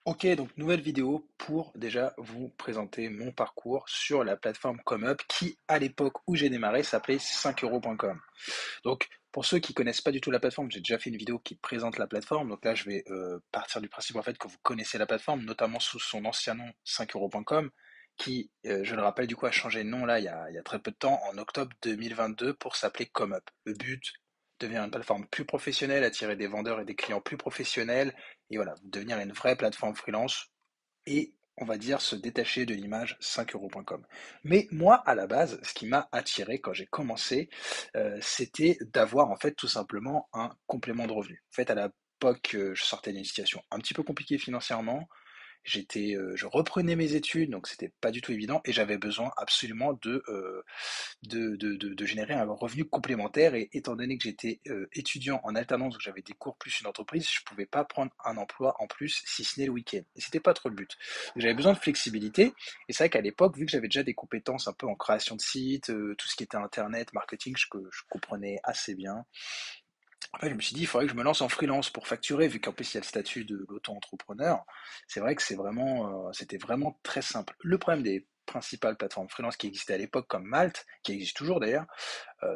Ok, donc nouvelle vidéo pour déjà vous présenter mon parcours sur la plateforme ComeUp qui, à l'époque où j'ai démarré, s'appelait 5euros.com. Donc, pour ceux qui connaissent pas du tout la plateforme, j'ai déjà fait une vidéo qui présente la plateforme. Donc là, je vais partir du principe en fait que vous connaissez la plateforme, notamment sous son ancien nom 5euros.com, qui, je le rappelle, du coup a changé de nom là il y a très peu de temps, en octobre 2022, pour s'appeler ComeUp. Le but, devenir une plateforme plus professionnelle, attirer des vendeurs et des clients plus professionnels, et voilà, devenir une vraie plateforme freelance et on va dire se détacher de l'image 5euros.com. Mais moi, à la base, ce qui m'a attiré quand j'ai commencé, c'était d'avoir en fait tout simplement un complément de revenu. En fait, à l'époque, je sortais d'une situation un petit peu compliquée financièrement, je reprenais mes études, donc c'était pas du tout évident, et j'avais besoin absolument de générer un revenu complémentaire. Et étant donné que j'étais étudiant en alternance, où j'avais des cours plus une entreprise, je pouvais pas prendre un emploi en plus si ce n'est le week-end. Et c'était pas trop le but. Donc, j'avais besoin de flexibilité. Et c'est vrai qu'à l'époque, vu que j'avais déjà des compétences un peu en création de sites, tout ce qui était internet, marketing, je comprenais assez bien. En fait, je me suis dit, il faudrait que je me lance en freelance pour facturer, vu qu'en plus il y a le statut de l'auto-entrepreneur. C'est vrai que c'était vraiment très simple. Le problème des principales plateformes freelance qui existaient à l'époque, comme Malte, qui existe toujours d'ailleurs,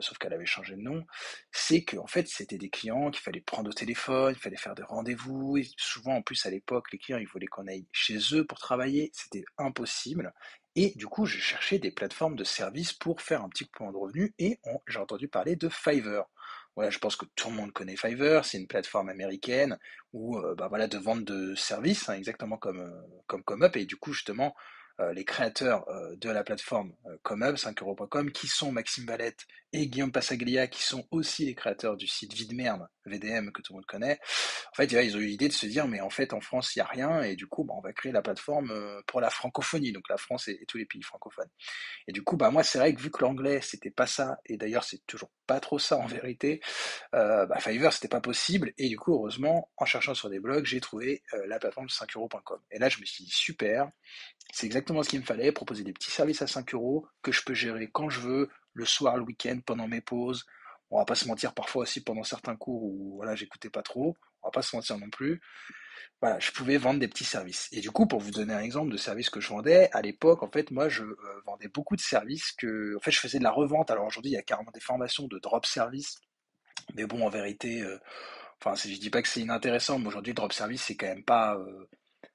sauf qu'elle avait changé de nom, c'est que en fait c'était des clients qu'il fallait prendre au téléphone, il fallait faire des rendez-vous, et souvent en plus à l'époque les clients ils voulaient qu'on aille chez eux pour travailler, c'était impossible. Et du coup, je cherchais des plateformes de services pour faire un petit point de revenu et j'ai entendu parler de Fiverr. Voilà, je pense que tout le monde connaît Fiverr, c'est une plateforme américaine où bah voilà de vente de services, hein, exactement comme ComeUp. Et du coup justement les créateurs de la plateforme ComeUp, 5euros.com, qui sont Maxime Valette et Guillaume Passaglia, qui sont aussi les créateurs du site Videmerde, VDM, que tout le monde connaît. En fait, ils ont eu l'idée de se dire, mais en fait, en France, il n'y a rien, et du coup, bah, on va créer la plateforme pour la francophonie, donc la France et tous les pays francophones. Et du coup, bah, moi, c'est vrai que vu que l'anglais, c'était pas ça, et d'ailleurs, c'est toujours pas trop ça en vérité, bah, Fiverr, c'était pas possible, et du coup, heureusement, en cherchant sur des blogs, j'ai trouvé la plateforme 5euros.com. Et là, je me suis dit, super, c'est exactement ce qu'il me fallait, proposer des petits services à 5 euros que je peux gérer quand je veux, le soir, le week-end, pendant mes pauses. On va pas se mentir, parfois aussi pendant certains cours où voilà, j'écoutais pas trop. On va pas se mentir non plus. Voilà, je pouvais vendre des petits services. Et du coup, pour vous donner un exemple de services que je vendais, à l'époque, en fait, moi, je vendais beaucoup de services en fait, je faisais de la revente. Alors aujourd'hui, il y a carrément des formations de drop service. Mais bon, en vérité, enfin, je dis pas que c'est inintéressant, mais aujourd'hui, drop service, c'est quand même pas,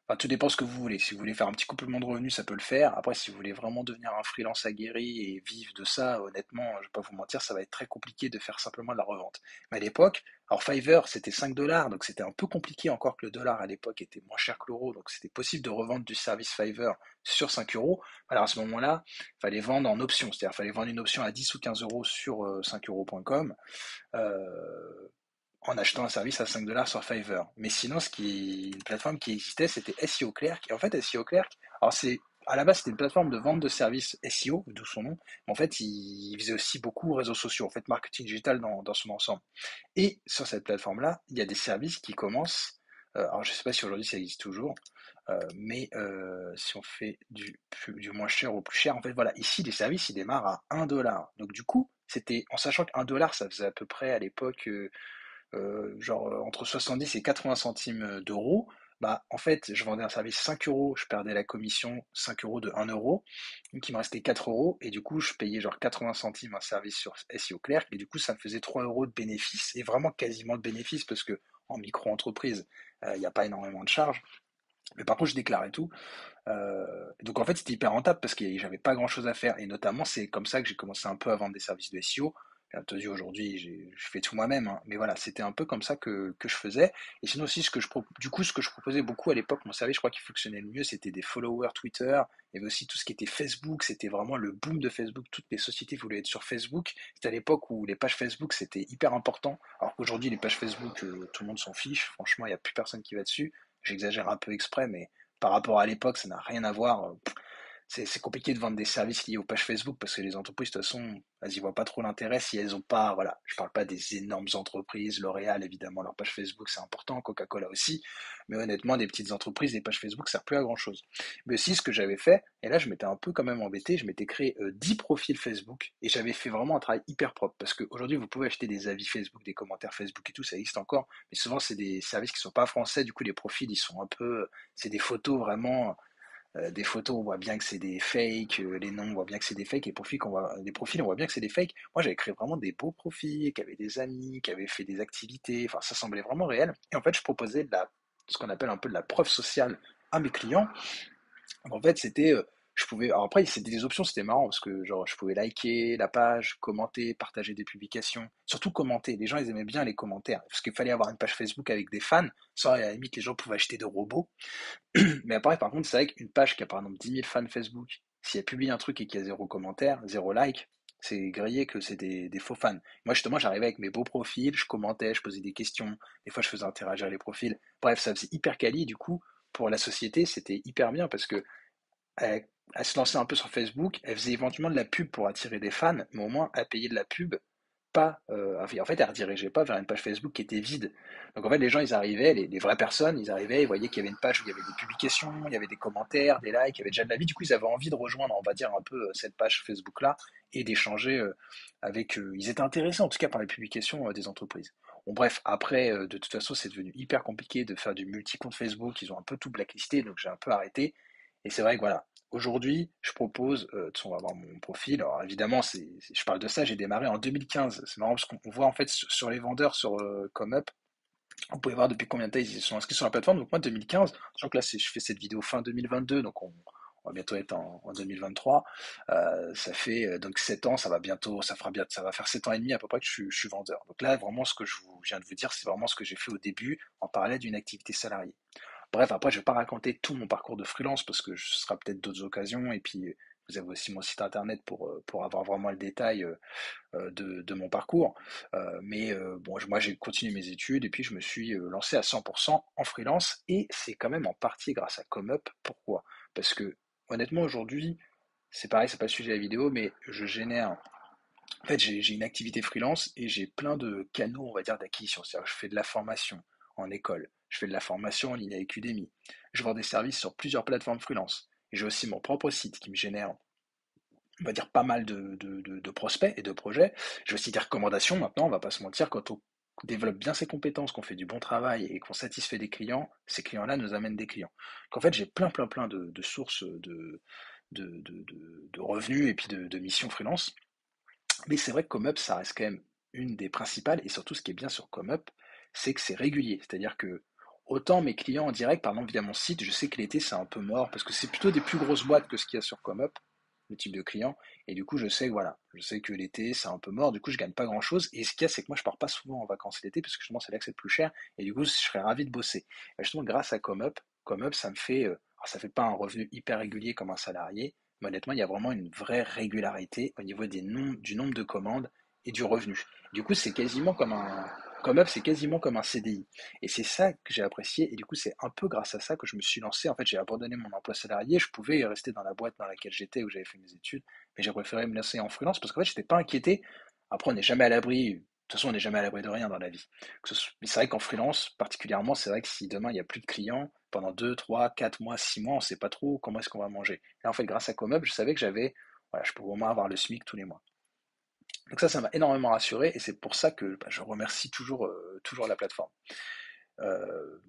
enfin, tout dépend ce que vous voulez. Si vous voulez faire un petit complément de revenu, ça peut le faire. Après, si vous voulez vraiment devenir un freelance aguerri et vivre de ça, honnêtement, je vais pas vous mentir, ça va être très compliqué de faire simplement de la revente. Mais à l'époque, alors Fiverr, c'était 5 dollars, donc c'était un peu compliqué encore que le dollar à l'époque était moins cher que l'euro, donc c'était possible de revendre du service Fiverr sur 5 euros. Alors à ce moment-là, il fallait vendre en option, c'est-à-dire il fallait vendre une option à 10 ou 15 euros sur 5euros.com. Euh, en achetant un service à 5 dollars sur Fiverr. Mais sinon, une plateforme qui existait, c'était SEO Clerk. Et en fait, SEO Clerk, alors à la base, c'était une plateforme de vente de services SEO, d'où son nom. Mais en fait, il faisait aussi beaucoup réseaux sociaux, en fait, marketing digital dans son ensemble. Et sur cette plateforme-là, il y a des services qui commencent. Alors, je ne sais pas si aujourd'hui ça existe toujours, mais si on fait du moins cher au plus cher, en fait, voilà, ici, les services, ils démarrent à 1 dollar. Donc, du coup, c'était, en sachant qu'un dollar, ça faisait à peu près à l'époque entre 70 et 80 centimes d'euros, bah, en fait, je vendais un service 5 euros, je perdais la commission 5 euros de 1 euro, donc il me restait 4 euros, et du coup, je payais genre 80 centimes un service sur SEO Clerk, et du coup, ça me faisait 3 euros de bénéfice, et vraiment quasiment de bénéfice, parce que en micro-entreprise, il n'y a pas énormément de charges. Mais par contre, je déclarais tout. Donc en fait, c'était hyper rentable parce que j'avais pas grand-chose à faire. Et notamment, c'est comme ça que j'ai commencé un peu à vendre des services de SEO. Bien entendu, aujourd'hui, je fais tout moi-même, hein. Mais voilà, c'était un peu comme ça que je faisais. Et sinon aussi, du coup, ce que je proposais beaucoup à l'époque, mon service, je crois qui fonctionnait le mieux, c'était des followers Twitter. Il y avait aussi tout ce qui était Facebook. C'était vraiment le boom de Facebook. Toutes les sociétés voulaient être sur Facebook. C'était à l'époque où les pages Facebook, c'était hyper important. Alors qu'aujourd'hui, les pages Facebook, tout le monde s'en fiche. Franchement, il n'y a plus personne qui va dessus. J'exagère un peu exprès, mais par rapport à l'époque, ça n'a rien à voir. c'est compliqué de vendre des services liés aux pages Facebook parce que les entreprises, de toute façon, elles y voient pas trop l'intérêt si elles ont pas, voilà, je parle pas des énormes entreprises, L'Oréal, évidemment, leur page Facebook, c'est important, Coca-Cola aussi, mais honnêtement, des petites entreprises, des pages Facebook, ça sert plus à grand chose. Mais aussi, ce que j'avais fait, et là, je m'étais un peu quand même embêté, je m'étais créé 10 profils Facebook et j'avais fait vraiment un travail hyper propre parce qu'aujourd'hui, vous pouvez acheter des avis Facebook, des commentaires Facebook et tout, ça existe encore, mais souvent, c'est des services qui sont pas français, du coup, les profils, ils sont un peu, c'est des photos vraiment des photos, on voit bien que c'est des fakes, les noms, on voit bien que c'est des fakes, les profils, on voit bien que c'est des fakes. Moi, j'avais créé vraiment des beaux profils, qui avaient des amis, qui avaient fait des activités, enfin, ça semblait vraiment réel. Et en fait, je proposais ce qu'on appelle un peu de la preuve sociale à mes clients. Donc, en fait, je pouvais, alors après, c'était des options, c'était marrant parce que genre, je pouvais liker la page, commenter, partager des publications, surtout commenter. Les gens, ils aimaient bien les commentaires parce qu'il fallait avoir une page Facebook avec des fans. Ça, à la limite, les gens pouvaient acheter des robots. Mais après, par contre, c'est vrai qu'une page qui a par exemple 10 000 fans Facebook, si elle publie un truc et qu'il y a zéro commentaire, zéro like, c'est grillé que c'est des faux fans. Moi, justement, j'arrivais avec mes beaux profils, je commentais, je posais des questions, des fois je faisais interagir les profils. Bref, ça faisait hyper quali, du coup, pour la société, c'était hyper bien parce que elle se lançait un peu sur Facebook, elle faisait éventuellement de la pub pour attirer des fans, mais au moins elle payait de la pub, pas, en fait elle redirigeait pas vers une page Facebook qui était vide. Donc en fait les gens ils arrivaient, les vraies personnes, ils arrivaient, ils voyaient qu'il y avait une page où il y avait des publications, il y avait des commentaires, des likes, il y avait déjà de la vie, du coup ils avaient envie de rejoindre, on va dire un peu cette page Facebook là et d'échanger avec eux. Ils étaient intéressés en tout cas par les publications des entreprises. Bon bref, après de toute façon c'est devenu hyper compliqué de faire du multi-compte Facebook, ils ont un peu tout blacklisté donc j'ai un peu arrêté. Et c'est vrai que voilà, aujourd'hui, je propose, de toute façon, on va voir mon profil. Alors évidemment, je parle de ça, j'ai démarré en 2015. C'est marrant parce qu'on voit en fait sur les vendeurs sur ComeUp, vous pouvez voir depuis combien de temps ils sont inscrits sur la plateforme. Donc moi, 2015, sachant que là, je fais cette vidéo fin 2022, donc on va bientôt être en 2023. Ça fait donc 7 ans, ça va faire 7 ans et demi à peu près que je suis vendeur. Donc là, vraiment, ce que je viens de vous dire, c'est vraiment ce que j'ai fait au début en parallèle d'une activité salariée. Bref, après, je vais pas raconter tout mon parcours de freelance parce que ce sera peut-être d'autres occasions. Et puis, vous avez aussi mon site internet pour avoir vraiment le détail de mon parcours. Mais bon, moi, j'ai continué mes études et puis je me suis lancé à 100% en freelance. Et c'est quand même en partie grâce à ComeUp. Pourquoi? Parce que, honnêtement, aujourd'hui, c'est pareil, c'est pas le sujet de la vidéo, mais je génère. En fait, j'ai une activité freelance et j'ai plein de canaux, on va dire, d'acquisition. C'est-à-dire que je fais de la formation en école, je fais de la formation en ligne avec Udemy, je vends des services sur plusieurs plateformes freelance. Et j'ai aussi mon propre site qui me génère, on va dire, pas mal de prospects et de projets. J'ai aussi des recommandations maintenant, on va pas se mentir, quand on développe bien ses compétences, qu'on fait du bon travail et qu'on satisfait des clients, ces clients-là nous amènent des clients. Donc en fait, j'ai plein de sources de revenus et puis de missions freelance. Mais c'est vrai que ComeUp, ça reste quand même une des principales, et surtout ce qui est bien sur ComeUp, c'est que c'est régulier. C'est-à-dire que autant mes clients en direct, par exemple via mon site, je sais que l'été c'est un peu mort, parce que c'est plutôt des plus grosses boîtes que ce qu'il y a sur ComeUp, le type de client, et du coup je sais que voilà, je sais que l'été c'est un peu mort, du coup je gagne pas grand-chose, et ce qu'il y a c'est que moi je pars pas souvent en vacances l'été, parce que justement c'est là que c'est le plus cher, et du coup je serais ravi de bosser. Et justement grâce à ComeUp ça me fait, alors ça fait pas un revenu hyper régulier comme un salarié, mais honnêtement, il y a vraiment une vraie régularité au niveau du nombre de commandes et du revenu. Du coup, comme up, c'est quasiment comme un CDI. Et c'est ça que j'ai apprécié. Et du coup, c'est un peu grâce à ça que je me suis lancé. En fait, j'ai abandonné mon emploi salarié. Je pouvais rester dans la boîte dans laquelle j'étais, où j'avais fait mes études. Mais j'ai préféré me lancer en freelance parce qu'en fait, j'étais pas inquiété. Après, on n'est jamais à l'abri. De toute façon, on n'est jamais à l'abri de rien dans la vie. Mais c'est vrai qu'en freelance, particulièrement, c'est vrai que si demain il n'y a plus de clients, pendant 2, 3, 4 mois, 6 mois, on ne sait pas trop comment est-ce qu'on va manger. Et en fait, grâce à Comeup, je savais que voilà, je pouvais au moins avoir le SMIC tous les mois. Donc ça m'a énormément rassuré et c'est pour ça que je remercie toujours la plateforme. Euh,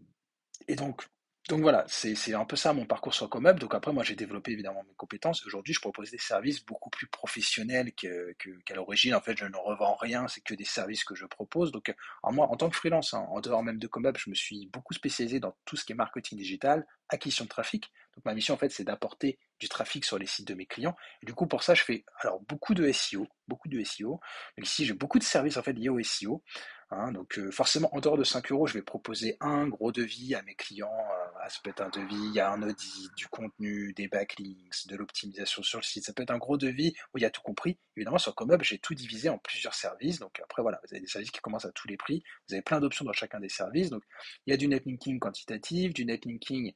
et donc voilà, c'est un peu ça mon parcours sur Comeup. Donc après, moi j'ai développé évidemment mes compétences. Aujourd'hui, je propose des services beaucoup plus professionnels qu'à l'origine. En fait, je ne revends rien, c'est que des services que je propose. Donc moi, en tant que freelance, hein, en dehors même de Comeup, je me suis beaucoup spécialisé dans tout ce qui est marketing digital, acquisition de trafic. Donc ma mission en fait, c'est d'apporter du trafic sur les sites de mes clients. Et du coup, pour ça, je fais alors beaucoup de SEO, beaucoup de SEO. Donc ici, j'ai beaucoup de services en fait liés au SEO. Hein, donc forcément, en dehors de 5 euros, je vais proposer un gros devis à mes clients. Ça peut être un devis, il y a un audit, du contenu, des backlinks, de l'optimisation sur le site. Ça peut être un gros devis où il y a tout compris. Évidemment, sur ComeUp, j'ai tout divisé en plusieurs services. Donc après, voilà, vous avez des services qui commencent à tous les prix. Vous avez plein d'options dans chacun des services. Donc il y a du netlinking quantitatif, du netlinking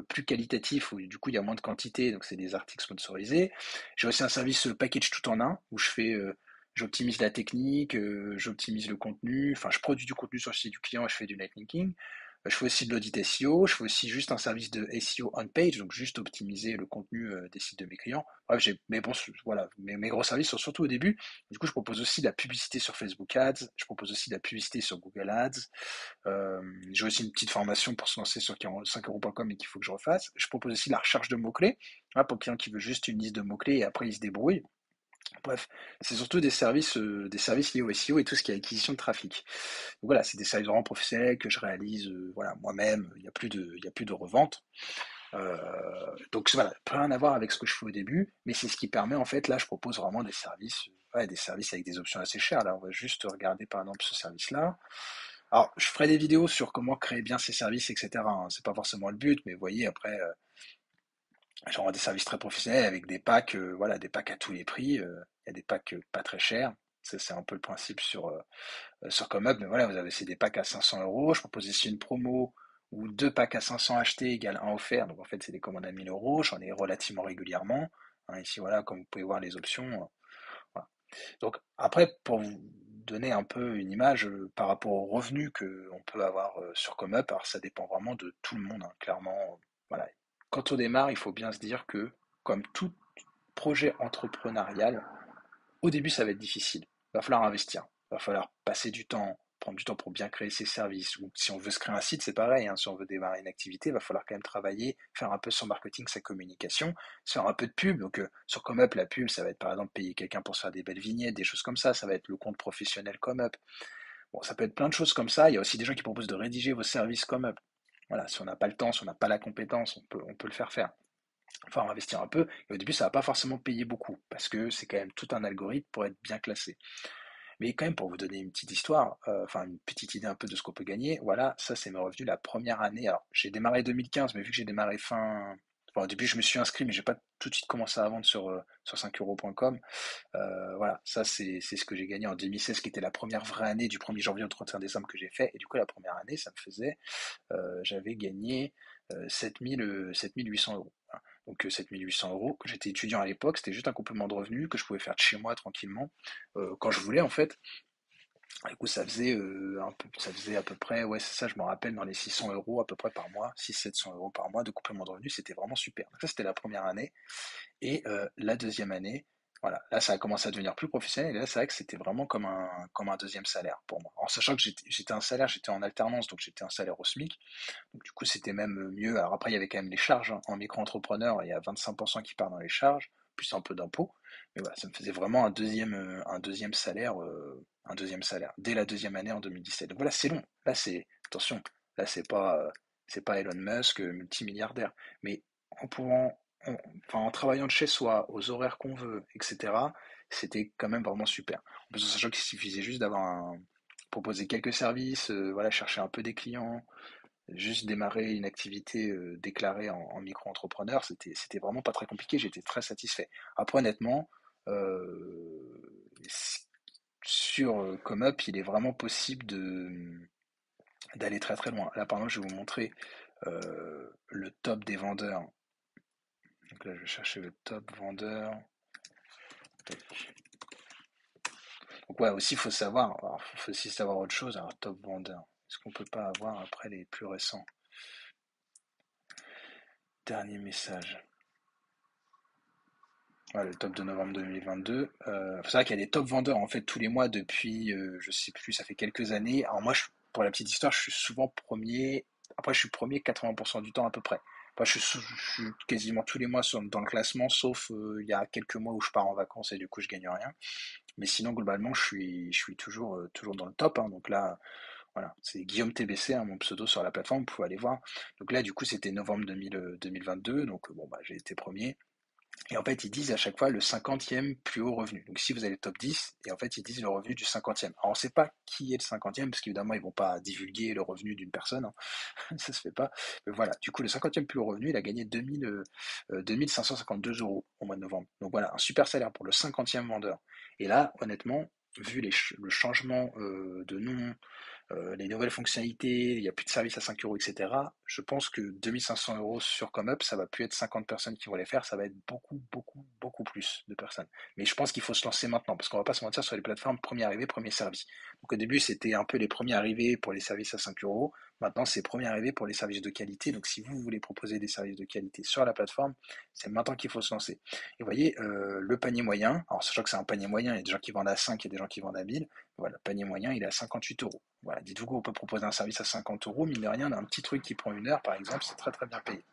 plus qualitatif, où du coup il y a moins de quantité, donc c'est des articles sponsorisés. J'ai aussi un service package tout en un, où j'optimise la technique, j'optimise le contenu, enfin je produis du contenu sur le site du client et je fais du netlinking. Je fais aussi de l'audit SEO, je fais aussi juste un service de SEO on page, donc juste optimiser le contenu des sites de mes clients. Bref, mais bon, voilà, mes gros services sont surtout au début. Du coup, je propose aussi de la publicité sur Facebook Ads, je propose aussi de la publicité sur Google Ads. Euh, j'ai aussi une petite formation pour se lancer sur 5euros.com et qu'il faut que je refasse. Je propose aussi la recherche de mots-clés, hein, pour quelqu'un qui veut juste une liste de mots-clés et après il se débrouille. Bref, c'est surtout des services liés au SEO et tout ce qui est acquisition de trafic. Donc voilà, c'est des services vraiment professionnels que je réalise voilà, moi-même. Il y a plus de revente. Donc voilà, rien à voir avec ce que je fais au début, mais c'est ce qui permet en fait, là je propose vraiment des services avec des options assez chères. Là, on va juste regarder par exemple ce service-là. Alors, je ferai des vidéos sur comment créer bien ces services, etc., hein. C'est pas forcément le but, mais vous voyez, après, j'aurai des services très professionnels avec des packs, voilà, des packs à tous les prix. Il y a des packs pas très chers. C'est un peu le principe sur ComeUp, mais voilà, vous avez aussi des packs à 500 euros. Je propose ici une promo où deux packs à 500 achetés égale un offert. Donc en fait, c'est des commandes à 1000 euros. J'en ai relativement régulièrement, hein. Ici, voilà, comme vous pouvez voir les options. Voilà. Donc après, pour vous donner un peu une image par rapport aux revenus qu'on peut avoir sur ComeUp, alors ça dépend vraiment de tout le monde, hein, clairement. Voilà. Quand on démarre, il faut bien se dire que, comme tout projet entrepreneurial, au début, ça va être difficile. Il va falloir investir. Il va falloir passer du temps, prendre du temps pour bien créer ses services. Ou si on veut se créer un site, c'est pareil, hein. Si on veut démarrer une activité, il va falloir quand même travailler, faire un peu son marketing, sa communication, se faire un peu de pub. Donc sur ComeUp, la pub, ça va être par exemple payer quelqu'un pour se faire des belles vignettes, des choses comme ça. Ça va être le compte professionnel ComeUp. Bon, ça peut être plein de choses comme ça. Il y a aussi des gens qui proposent de rédiger vos services ComeUp. Voilà, si on n'a pas le temps, si on n'a pas la compétence, on peut le faire. Enfin, investir un peu. Et au début, ça va pas forcément payer beaucoup, parce que c'est quand même tout un algorithme pour être bien classé. Mais quand même, pour vous donner une petite histoire, enfin une petite idée un peu de ce qu'on peut gagner, voilà, ça c'est mes revenus la première année. Alors, j'ai démarré 2015, mais vu que j'ai démarré fin. Enfin, au début, je me suis inscrit, mais j'ai pas tout de suite commencé à vendre sur 5euros.com. Voilà, ça c'est ce que j'ai gagné en 2016, qui était la première vraie année du 1er janvier au 31 décembre que j'ai fait. Et du coup, la première année, ça me faisait j'avais gagné 7800 euros. Voilà. Donc 7800 euros, que j'étais étudiant à l'époque, c'était juste un complément de revenu que je pouvais faire de chez moi tranquillement, quand je voulais en fait. Du coup, ça faisait à peu près, ouais, c'est ça, je me rappelle, dans les 600 euros à peu près par mois, 600-700 euros par mois de complément de revenu, c'était vraiment super. Donc ça, c'était la première année. Et la deuxième année, voilà, là ça a commencé à devenir plus professionnel, et là c'est vrai que c'était vraiment comme un deuxième salaire pour moi. En sachant que j'étais en alternance, donc j'étais un salaire au SMIC, donc du coup c'était même mieux. Alors après il y avait quand même les charges, hein. En micro-entrepreneur, il y a 25% qui part dans les charges, plus un peu d'impôts, mais voilà, ça me faisait vraiment un deuxième salaire, dès la deuxième année en 2017. Donc voilà, c'est long, attention, là c'est pas Elon Musk, multimilliardaire, mais en pouvant enfin, en travaillant de chez soi, aux horaires qu'on veut, etc., c'était quand même vraiment super. En plus, en sachant qu'il suffisait juste proposer quelques services, voilà, chercher un peu des clients, juste démarrer une activité déclarée en micro-entrepreneur, c'était vraiment pas très compliqué, j'étais très satisfait. Après, honnêtement, sur ComeUp, il est vraiment possible d'aller très très loin. Là, par exemple, je vais vous montrer le top des vendeurs. Donc là, je vais chercher le top vendeur. Donc ouais, aussi, il faut savoir, alors, faut aussi savoir autre chose, alors top vendeur. Est-ce qu'on peut pas avoir après les plus récents? Dernier message. Voilà, le top de novembre 2022. Faut savoir qu'il y a des top vendeurs en fait tous les mois depuis, je sais plus, ça fait quelques années. Alors moi, pour la petite histoire, je suis souvent premier. Après, je suis premier 80% du temps à peu près. Après, je suis quasiment tous les mois dans le classement, sauf il y a quelques mois où je pars en vacances et du coup je gagne rien. Mais sinon, globalement, je suis toujours dans le top, hein. Donc là, voilà, c'est Guillaume TBC, hein, mon pseudo sur la plateforme, vous pouvez aller voir. Donc là, du coup, c'était novembre 2022, donc bon, bah, j'ai été premier. Et en fait, ils disent à chaque fois le 50e plus haut revenu. Donc si vous avez le top 10, et en fait, ils disent le revenu du 50e. Alors on ne sait pas qui est le 50e, parce qu'évidemment, ils ne vont pas divulguer le revenu d'une personne, hein. Ça se fait pas. Mais voilà, du coup, le 50e plus haut revenu, il a gagné 2552 euros au mois de novembre. Donc voilà, un super salaire pour le 50e vendeur. Et là, honnêtement, vu le changement de nom, les nouvelles fonctionnalités, il n'y a plus de services à 5 euros, etc. Je pense que 2500 euros sur ComeUp, ça va plus être 50 personnes qui vont les faire, ça va être beaucoup, beaucoup, beaucoup plus de personnes. Mais je pense qu'il faut se lancer maintenant, parce qu'on va pas se mentir sur les plateformes premier arrivé, premier servi. Donc au début, c'était un peu les premiers arrivés pour les services à 5 euros. Maintenant, c'est premier arrivé pour les services de qualité. Donc si vous voulez proposer des services de qualité sur la plateforme, c'est maintenant qu'il faut se lancer. Et vous voyez, le panier moyen, alors sachant que c'est un panier moyen, il y a des gens qui vendent à 5, il y a des gens qui vendent à 1000. Voilà, le panier moyen, il est à 58 euros. Voilà, dites-vous qu'on peut proposer un service à 50 euros, mine de rien, un petit truc qui prend une heure, par exemple, c'est très très bien payé.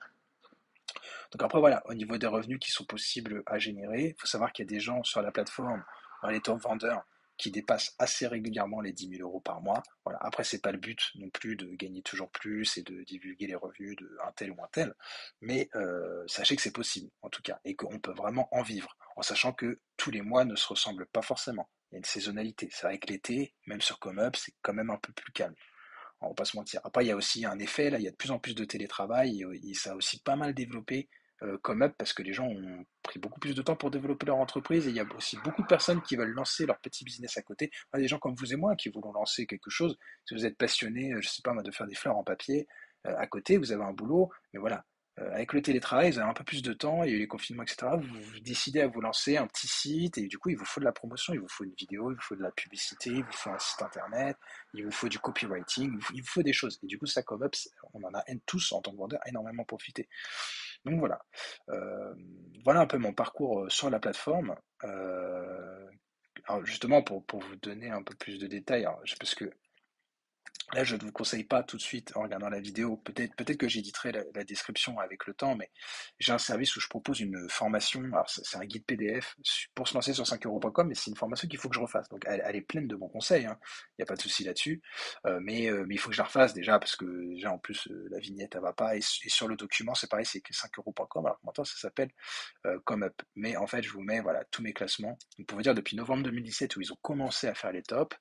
Donc après, voilà, au niveau des revenus qui sont possibles à générer, il faut savoir qu'il y a des gens sur la plateforme, dans les top vendeurs, qui dépassent assez régulièrement les 10 000 euros par mois. Voilà. Après, c'est pas le but non plus de gagner toujours plus et de divulguer les revenus d'un tel ou un tel, mais sachez que c'est possible, en tout cas, et qu'on peut vraiment en vivre, en sachant que tous les mois ne se ressemblent pas forcément. Il y a une saisonnalité. C'est vrai que l'été, même sur ComeUp, c'est quand même un peu plus calme. On va pas se mentir. Après, il y a aussi un effet, là, il y a de plus en plus de télétravail et ça a aussi pas mal développé ComeUp parce que les gens ont pris beaucoup plus de temps pour développer leur entreprise et il y a aussi beaucoup de personnes qui veulent lancer leur petit business à côté. Enfin, des gens comme vous et moi qui voulons lancer quelque chose. Si vous êtes passionné, je sais pas moi, de faire des fleurs en papier à côté, vous avez un boulot, mais voilà. Avec le télétravail, vous avez un peu plus de temps, il y a eu les confinements, etc. Vous décidez à vous lancer un petit site et du coup, il vous faut de la promotion, il vous faut une vidéo, il vous faut de la publicité, il vous faut un site internet, il vous faut du copywriting, il vous faut des choses. Et du coup, ça, comme up, on en a tous en tant que vendeur énormément profité. Donc voilà. Euh, voilà un peu mon parcours sur la plateforme. Alors justement, pour vous donner un peu plus de détails, alors, parce que là, je ne vous conseille pas tout de suite en regardant la vidéo. Peut-être que j'éditerai la description avec le temps, mais j'ai un service où je propose une formation. Alors, c'est un guide PDF pour se lancer sur 5euros.com, mais c'est une formation qu'il faut que je refasse. Donc, elle est pleine de bons conseils, hein. Il n'y a pas de souci là-dessus. Mais il faut que je la refasse déjà, parce que déjà, en plus, la vignette, elle va pas. Et sur le document, c'est pareil, c'est que 5euros.com. Alors, maintenant, ça s'appelle ComeUp. Mais en fait, je vous mets voilà, tous mes classements. Donc, pour vous dire, depuis novembre 2017, où ils ont commencé à faire les tops,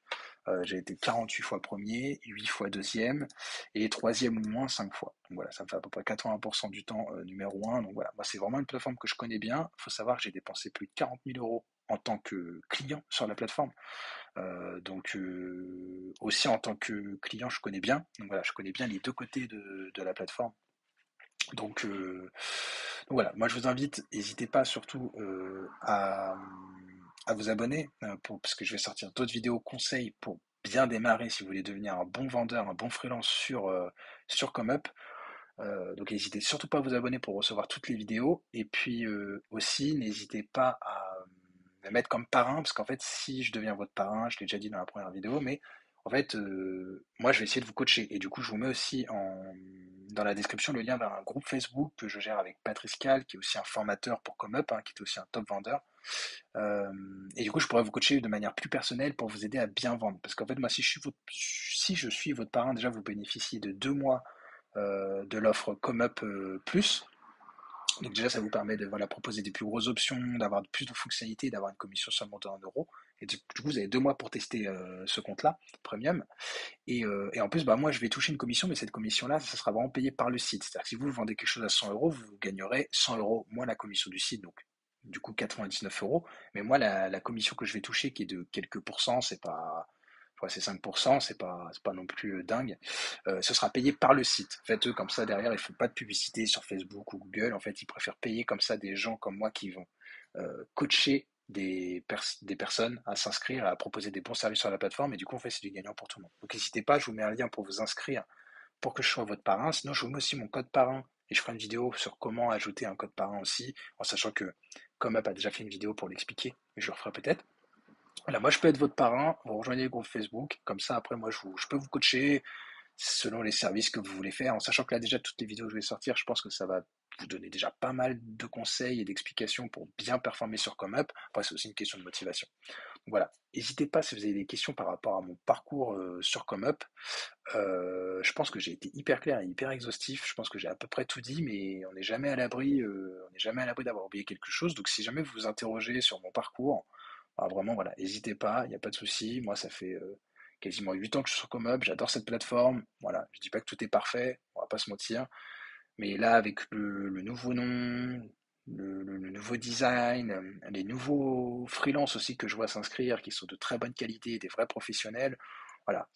j'ai été 48 fois premier, 8 fois deuxième, et troisième ou moins 5 fois. Donc voilà, ça me fait à peu près 80% du temps numéro un. Donc voilà, moi c'est vraiment une plateforme que je connais bien. Il faut savoir que j'ai dépensé plus de 40 000 euros en tant que client sur la plateforme. Aussi en tant que client, je connais bien. Donc voilà, je connais bien les deux côtés de la plateforme. Donc, euh, donc voilà, moi je vous invite, n'hésitez pas surtout à vous abonner, parce que je vais sortir d'autres vidéos conseils pour bien démarrer si vous voulez devenir un bon vendeur, un bon freelance sur ComeUp. Donc n'hésitez surtout pas à vous abonner pour recevoir toutes les vidéos. Et puis aussi, n'hésitez pas à me mettre comme parrain, parce qu'en fait, si je deviens votre parrain, je l'ai déjà dit dans la première vidéo, mais en fait, moi, je vais essayer de vous coacher. Et du coup, je vous mets aussi dans la description le lien vers un groupe Facebook que je gère avec Patrice Cal, qui est aussi un formateur pour ComeUp, hein, qui est aussi un top vendeur. Et du coup, je pourrais vous coacher de manière plus personnelle pour vous aider à bien vendre. Parce qu'en fait, moi, si je suis votre parrain, déjà, vous bénéficiez de 2 mois de l'offre ComeUp Plus. Donc déjà, ça vous permet de voilà, proposer des plus grosses options, d'avoir plus de fonctionnalités, d'avoir une commission seulement de 1 euro. Et du coup, vous avez 2 mois pour tester ce compte-là, premium. Et en plus, bah, moi, je vais toucher une commission, mais cette commission-là, ça sera vraiment payé par le site. C'est-à-dire que si vous vendez quelque chose à 100 euros, vous gagnerez 100 euros moins la commission du site, donc du coup 99 euros. Mais moi, la commission que je vais toucher, qui est de quelques pourcents, c'est pas, ouais, c'est 5%, c'est pas non plus dingue. Ce sera payé par le site. En fait, eux, comme ça, derrière, ils font pas de publicité sur Facebook ou Google. En fait, ils préfèrent payer comme ça des gens comme moi qui vont coacher des personnes à s'inscrire, à proposer des bons services sur la plateforme. Et du coup, en fait, c'est du gagnant pour tout le monde. Donc, n'hésitez pas, je vous mets un lien pour vous inscrire pour que je sois votre parrain. Sinon, je vous mets aussi mon code parrain. Et je ferai une vidéo sur comment ajouter un code parrain aussi, en sachant que ComeUp a déjà fait une vidéo pour l'expliquer, mais je le referai peut-être. Voilà, moi je peux être votre parrain, vous rejoignez le groupe Facebook, comme ça après moi je peux vous coacher selon les services que vous voulez faire, en sachant que là déjà toutes les vidéos que je vais sortir, je pense que ça va vous donner déjà pas mal de conseils et d'explications pour bien performer sur ComeUp. Après c'est aussi une question de motivation. Donc voilà, n'hésitez pas si vous avez des questions par rapport à mon parcours sur ComeUp. Je pense que j'ai été hyper clair et hyper exhaustif, je pense que j'ai à peu près tout dit, mais on n'est jamais à l'abri d'avoir oublié quelque chose, donc si jamais vous vous interrogez sur mon parcours, ah, vraiment, voilà, n'hésitez pas, il n'y a pas de souci. Moi, ça fait quasiment 8 ans que je suis sur ComeUp, j'adore cette plateforme. Voilà, je dis pas que tout est parfait, on va pas se mentir. Mais là, avec le nouveau nom, le nouveau design, les nouveaux freelances aussi que je vois s'inscrire, qui sont de très bonne qualité, des vrais professionnels, voilà,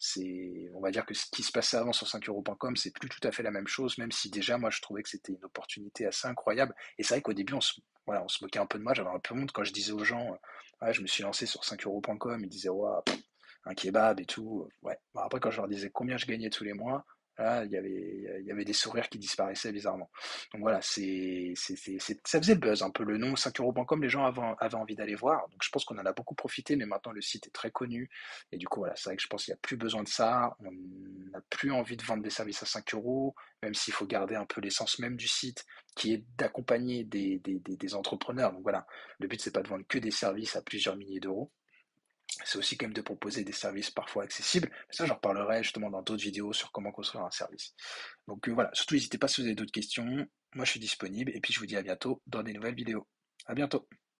on va dire que ce qui se passait avant sur 5euros.com, c'est plus tout à fait la même chose, même si déjà, moi, je trouvais que c'était une opportunité assez incroyable. Et c'est vrai qu'au début, voilà, on se moquait un peu de moi, j'avais un peu honte quand je disais aux gens, ouais, je me suis lancé sur 5euros.com, ils disaient, ouais, un kebab et tout. Ouais. Bon, après, quand je leur disais combien je gagnais tous les mois, là, il y avait des sourires qui disparaissaient bizarrement. Donc voilà, ça faisait le buzz un peu le nom 5euros.com, les gens avaient envie d'aller voir. Donc je pense qu'on en a beaucoup profité, mais maintenant le site est très connu. Et du coup, voilà, c'est vrai que je pense qu'il n'y a plus besoin de ça. On n'a plus envie de vendre des services à 5 euros, même s'il faut garder un peu l'essence même du site, qui est d'accompagner des entrepreneurs. Donc voilà, le but, c'est pas de vendre que des services à plusieurs milliers d'euros. C'est aussi quand même de proposer des services parfois accessibles. Ça, j'en reparlerai justement dans d'autres vidéos sur comment construire un service. Donc voilà, surtout n'hésitez pas si vous avez d'autres questions. Moi, je suis disponible et puis je vous dis à bientôt dans des nouvelles vidéos. À bientôt.